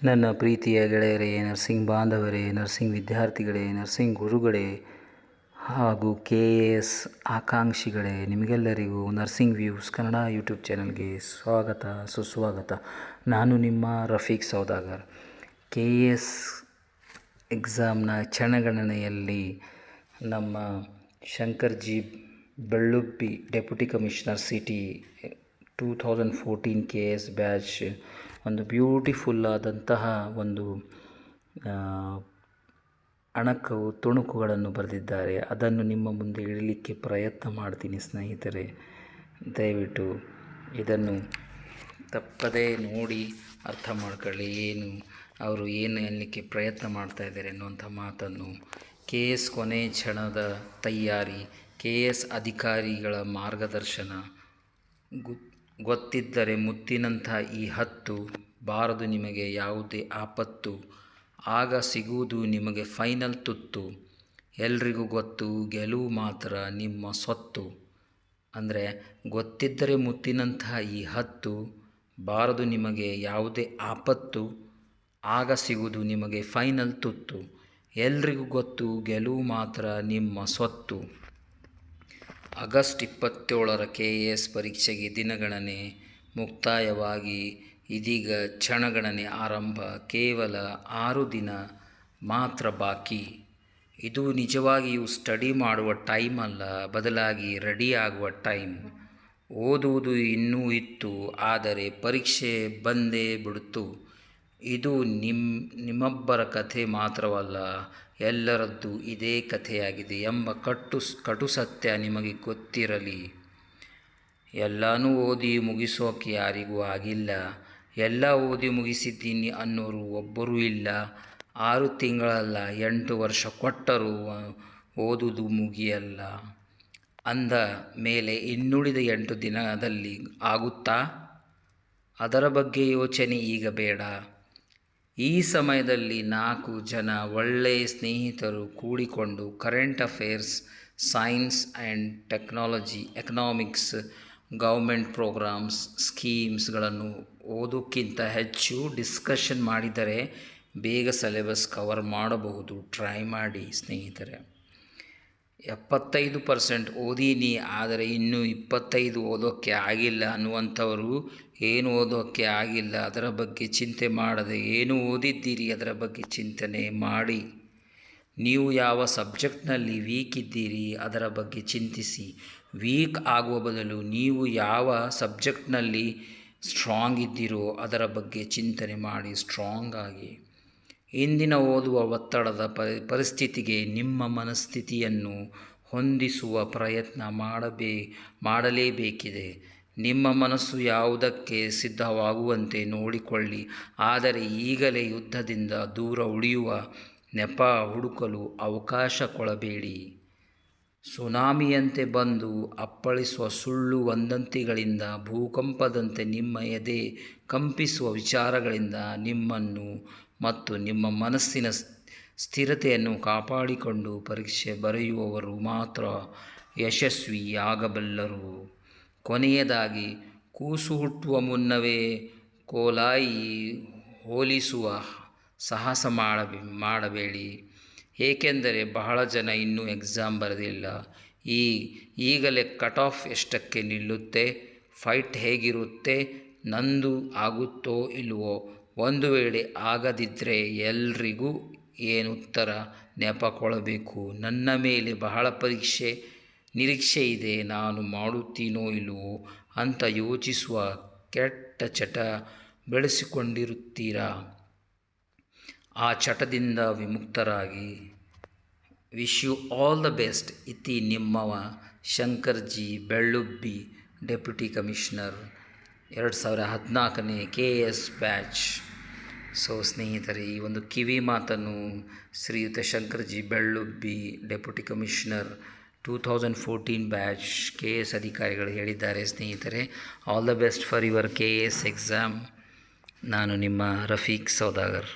ನನ್ನ ಪ್ರೀತಿಯ ಗೆಳೆಯರೇ, ನರ್ಸಿಂಗ್ ಬಾಂಧವರೇ, ನರ್ಸಿಂಗ್ ವಿದ್ಯಾರ್ಥಿಗಳೇ, ನರ್ಸಿಂಗ್ ಗುರುಗಳೇ ಹಾಗೂ KAS ಆಕಾಂಕ್ಷಿಗಳೇ, ನಿಮಗೆಲ್ಲರಿಗೂ ನರ್ಸಿಂಗ್ ವ್ಯೂಸ್ ಕನ್ನಡ ಯೂಟ್ಯೂಬ್ ಚಾನಲ್ಗೆ ಸ್ವಾಗತ ಸುಸ್ವಾಗತ. ನಾನು ನಿಮ್ಮ ರಫೀಕ್ ಸೌದಾಗರ್. KAS ಎಕ್ಸಾಮ್ನ ಕ್ಷಣಗಣನೆಯಲ್ಲಿ ನಮ್ಮ Shankar ji Bellubbi deputy commissioner city 2014 KAS batch ಒಂದು ಬ್ಯೂಟಿಫುಲ್ಲಾದಂತಹ ಒಂದು ತುಣುಕುಗಳನ್ನು ಬರೆದಿದ್ದಾರೆ. ಅದನ್ನು ನಿಮ್ಮ ಮುಂದೆ ಇಡಲಿಕ್ಕೆ ಪ್ರಯತ್ನ ಮಾಡ್ತೀನಿ ಸ್ನೇಹಿತರೆ. ದಯವಿಟ್ಟು ಇದನ್ನು ತಪ್ಪದೇ ನೋಡಿ ಅರ್ಥ ಮಾಡ್ಕೊಳ್ಳಿ. ಅವರು ಏನು ಅನ್ನಲಿಕ್ಕೆ ಪ್ರಯತ್ನ ಮಾಡ್ತಾಯಿದ್ದಾರೆ ಅನ್ನುವಂಥ ಮಾತನ್ನು. KAS ಕೊನೆ ಕ್ಷಣದ ತಯಾರಿ, KAS ಅಧಿಕಾರಿಗಳ ಮಾರ್ಗದರ್ಶನ, ಗೊತ್ತಿದ್ದರೆ ಮುತ್ತಿನಂಥ ಈ ಹತ್ತು, ಬಾರದು ನಿಮಗೆ ಯಾವುದೇ ಆಪತ್ತು, ಆಗ ಸಿಗುವುದು ನಿಮಗೆ ಫೈನಲ್ ತುತ್ತು, ಎಲ್ರಿಗೂ ಗೊತ್ತು ಗೆಲುವು ಮಾತ್ರ ನಿಮ್ಮ ಸೊತ್ತು. ಅಂದರೆ ಗೊತ್ತಿದ್ದರೆ ಮುತ್ತಿನಂತಹ ಈ ಹತ್ತು, ಬಾರದು ನಿಮಗೆ ಯಾವುದೇ ಆಪತ್ತು, ಆಗ ಸಿಗುವುದು ನಿಮಗೆ ಫೈನಲ್ ತುತ್ತು, ಎಲ್ರಿಗೂ ಗೊತ್ತು ಗೆಲುವು ಮಾತ್ರ ನಿಮ್ಮ ಸೊತ್ತು. ಆಗಸ್ಟ್ 27ರ KAS ಪರೀಕ್ಷೆಗೆ ದಿನಗಣನೆ ಮುಕ್ತಾಯವಾಗಿ ಇದೀಗ ಕ್ಷಣಗಣನೆ ಆರಂಭ. ಕೇವಲ 6 ದಿನ ಮಾತ್ರ ಬಾಕಿ. ಇದು ನಿಜವಾಗಿಯೂ ಸ್ಟಡಿ ಮಾಡುವ ಟೈಮ್ ಅಲ್ಲ, ಬದಲಾಗಿ ರೆಡಿ ಆಗುವ ಟೈಮ್. ಓದುವುದು ಇನ್ನೂ ಇತ್ತು, ಆದರೆ ಪರೀಕ್ಷೆ ಬಂದೇ ಬಿಡ್ತು. ಇದು ನಿಮ್ಮೊಬ್ಬರ ಕಥೆ ಮಾತ್ರವಲ್ಲ, ಎಲ್ಲರದ್ದು ಇದೇ ಕಥೆಯಾಗಿದೆ ಎಂಬ ಕಟು ಸತ್ಯ ನಿಮಗೆ ಗೊತ್ತಿರಲಿ. ಎಲ್ಲನೂ ಓದಿ ಮುಗಿಸೋಕೆ ಯಾರಿಗೂ ಆಗಿಲ್ಲ. ಎಲ್ಲ ಓದಿ ಮುಗಿಸಿದ್ದೀನಿ ಅನ್ನೋರು ಒಬ್ಬರೂ ಇಲ್ಲ. 6 ತಿಂಗಳಲ್ಲ 8 ವರ್ಷ ಕೊಟ್ಟರೂ ಓದುವುದು ಮುಗಿಯಲ್ಲ. ಅಂದ ಮೇಲೆ ಇನ್ನುಳಿದ 8 ದಿನದಲ್ಲಿ ಆಗುತ್ತಾ? ಅದರ ಬಗ್ಗೆ ಯೋಚನೆ ಈಗ ಬೇಡ. ಈ ಸಮಯದಲ್ಲಿ 4 ಜನ ಒಳ್ಳೆಯ ಸ್ನೇಹಿತರು ಕೂಡಿಕೊಂಡು current affairs, science and technology, economics, government programs, ಸ್ಕೀಮ್ಸ್ಗಳನ್ನು ಓದೋಕ್ಕಿಂತ ಹೆಚ್ಚು ಡಿಸ್ಕಷನ್ ಮಾಡಿದರೆ ಬೇಗ ಸಿಲೆಬಸ್ ಕವರ್ ಮಾಡಬಹುದು. ಟ್ರೈ ಮಾಡಿ ಸ್ನೇಹಿತರೆ. 75% ಓದೀನಿ, ಆದರೆ ಇನ್ನೂ 25 ಓದೋಕ್ಕೆ ಆಗಿಲ್ಲ ಅನ್ನುವಂಥವರು, ಏನು ಓದೋಕ್ಕೆ ಆಗಿಲ್ಲ ಅದರ ಬಗ್ಗೆ ಚಿಂತೆ ಮಾಡದೆ, ಏನು ಓದಿದ್ದೀರಿ ಅದರ ಬಗ್ಗೆ ಚಿಂತನೆ ಮಾಡಿ. ನೀವು ಯಾವ ಸಬ್ಜೆಕ್ಟ್ನಲ್ಲಿ ವೀಕ್ ಇದ್ದೀರಿ ಅದರ ಬಗ್ಗೆ ಚಿಂತಿಸಿ. ವೀಕ್ ಆಗುವ ಬದಲು ನೀವು ಯಾವ ಸಬ್ಜೆಕ್ಟ್ನಲ್ಲಿ ಸ್ಟ್ರಾಂಗ್ ಇದ್ದೀರೋ ಅದರ ಬಗ್ಗೆ ಚಿಂತನೆ ಮಾಡಿ ಸ್ಟ್ರಾಂಗ್ ಆಗಿ. ಇಂದಿನ ಓದುವ ಒತ್ತಡದ ಪರಿಸ್ಥಿತಿಗೆ ನಿಮ್ಮ ಮನಸ್ಥಿತಿಯನ್ನು ಹೊಂದಿಸುವ ಪ್ರಯತ್ನ ಮಾಡಲೇಬೇಕಿದೆ. ನಿಮ್ಮ ಮನಸ್ಸು ಯಾವುದಕ್ಕೆ ಸಿದ್ಧವಾಗುವಂತೆ ನೋಡಿಕೊಳ್ಳಿ. ಆದರೆ ಈಗಲೇ ಯುದ್ಧದಿಂದ ದೂರ ಉಳಿಯುವ ನೆಪ ಹುಡುಕಲು ಅವಕಾಶ ಕೊಡಬೇಡಿ. ಸುನಾಮಿಯಂತೆ ಬಂದು ಅಪ್ಪಳಿಸುವ ಸುಳ್ಳು ವದಂತಿಗಳಿಂದ, ಭೂಕಂಪದಂತೆ ನಿಮ್ಮ ಎದೆ ಕಂಪಿಸುವ ವಿಚಾರಗಳಿಂದ ನಿಮ್ಮನ್ನು ಮತ್ತು ನಿಮ್ಮ ಮನಸ್ಸಿನ ಸ್ಥಿರತೆಯನ್ನು ಕಾಪಾಡಿಕೊಂಡು ಪರೀಕ್ಷೆ ಬರೆಯುವವರು ಮಾತ್ರ ಯಶಸ್ವಿಯಾಗಬಲ್ಲರು. ಕೊನೆಯದಾಗಿ, ಕೂಸು ಹುಟ್ಟುವ ಮುನ್ನವೇ ಕೋಲಾಯಿ ಹೋಲಿಸುವ ಸಾಹಸ ಮಾಡಬೇಡಿ. ಏಕೆಂದರೆ ಬಹಳ ಜನ ಇನ್ನೂ ಎಕ್ಸಾಮ್ ಬರೆದಿಲ್ಲ. ಈಗಲೇ ಕಟ್ ಆಫ್ ಎಷ್ಟಕ್ಕೆ ನಿಲ್ಲುತ್ತೆ, ಫೈಟ್ ಹೇಗಿರುತ್ತೆ, ನಂದು ಆಗುತ್ತೋ ಇಲ್ವೋ, ಒಂದು ವೇಳೆ ಆಗದಿದ್ದರೆ ಎಲ್ರಿಗೂ ಏನುತ್ತರ ನೆಪಕೊಳಬೇಕು. ನನ್ನ ಮೇಲೆ ಬಹಳ ನಿರೀಕ್ಷೆ ಇದೆ, ನಾನು ಮಾಡುತ್ತೀನೋ ಇಲ್ವೋ ಅಂತ ಯೋಚಿಸುವ ಕೆಟ್ಟ ಚಟ ಬೆಳೆಸಿಕೊಂಡಿರುತ್ತೀರಾ. ಆ ಚಟದಿಂದ ವಿಮುಕ್ತರಾಗಿ. Wish you all the best. ಇತಿ ನಿಮ್ಮವ ಶಂಕರ್ ಜಿ ಬೆಳ್ಳುಬ್ಬಿ, ಡೆಪ್ಯೂಟಿ ಕಮಿಷನರ್, 2014ನೇ KAS ಬ್ಯಾಚ್. ಸೊ ಸ್ನೇಹಿತರೆ, ಈ ಒಂದು ಕಿವಿ ಮಾತನ್ನು ಶ್ರೀಯುತ Shankar ji Bellubbi, deputy commissioner 2014 batch KAS ಅಧಿಕಾರಿಗಳು ಹೇಳಿದ್ದಾರೆ. ಸ್ನೇಹಿತರೆ, all the best for your KAS exam. ನಾನು ನಿಮ್ಮ ರಫೀಕ್ ಸೌದಾಗರ್.